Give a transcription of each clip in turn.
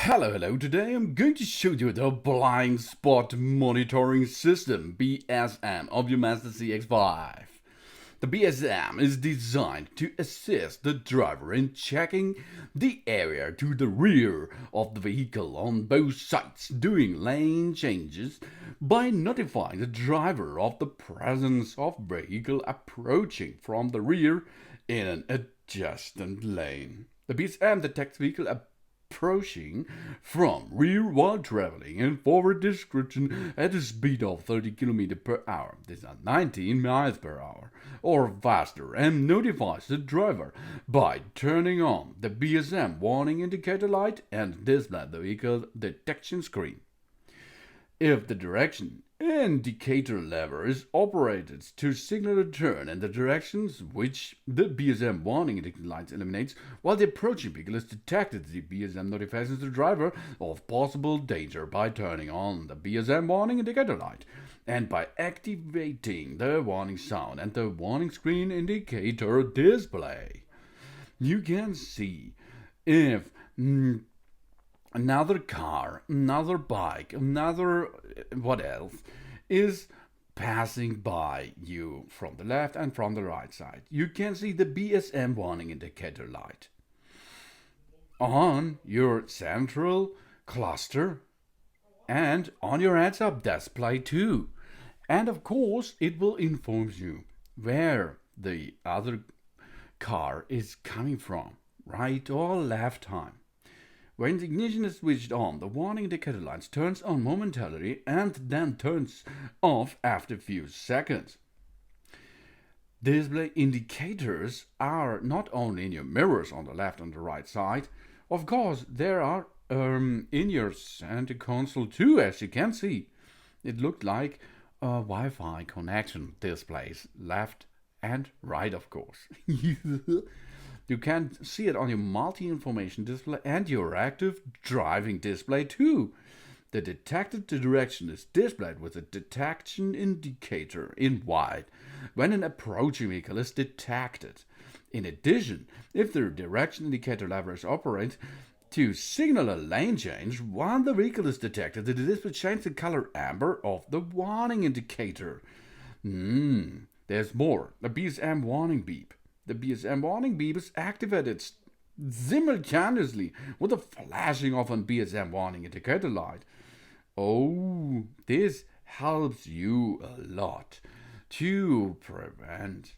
Hello, today I'm going to show you the blind spot monitoring system BSM of your Mazda CX-5. The BSM is designed to assist the driver in checking the area to the rear of the vehicle on both sides during lane changes by notifying the driver of the presence of vehicle approaching from the rear in an adjacent lane. The BSM detects vehicle approaching from rear while traveling in forward direction at a speed of 30 km per hour. This is 19 miles per hour or faster, and notifies the driver by turning on the BSM warning indicator light and display the vehicle detection screen. If the direction indicator lever is operated to signal a turn in the directions which the BSM warning indicator light eliminates, while the approaching vehicle is detected, the BSM notifies the driver of possible danger by turning on the BSM warning indicator light and by activating the warning sound and the warning screen indicator display. You can see if another car, another bike, another what else is passing by you from the left and from the right side. You can see the BSM warning indicator light on your central cluster and on your heads-up display too. And of course, it will inform you where the other car is coming from, right or left time. When the ignition is switched on, the warning indicator light turns on momentarily and then turns off after a few seconds. Display indicators are not only in your mirrors on the left and the right side. Of course, there are in your center console too, as you can see. It looked like a Wi-Fi connection displays left and right, of course. You can see it on your multi-information display and your active driving display too. The detected direction is displayed with a detection indicator in white when an approaching vehicle is detected. In addition, if the direction indicator lever is operated to signal a lane change while the vehicle is detected, the display changes the color amber of the warning indicator. There's more. The BSM warning beep. The BSM warning beep is activated simultaneously with the flashing of a BSM warning indicator light. Oh, this helps you a lot to prevent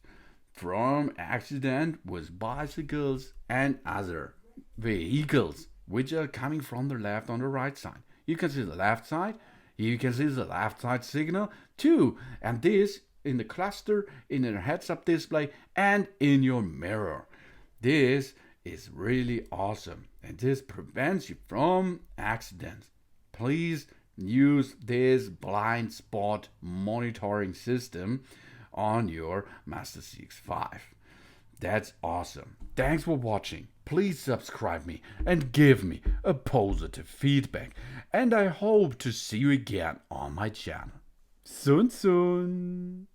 from accident with bicycles and other vehicles which are coming from the left on the right side. You can see the left side, you can see the left side signal too, and this in the cluster, in your heads-up display, and in your mirror. This is really awesome, and this prevents you from accidents. Please use this blind spot monitoring system on your Mazda CX-5. That's awesome. Thanks for watching. Please subscribe me and give me a positive feedback, and I hope to see you again on my channel. Soon.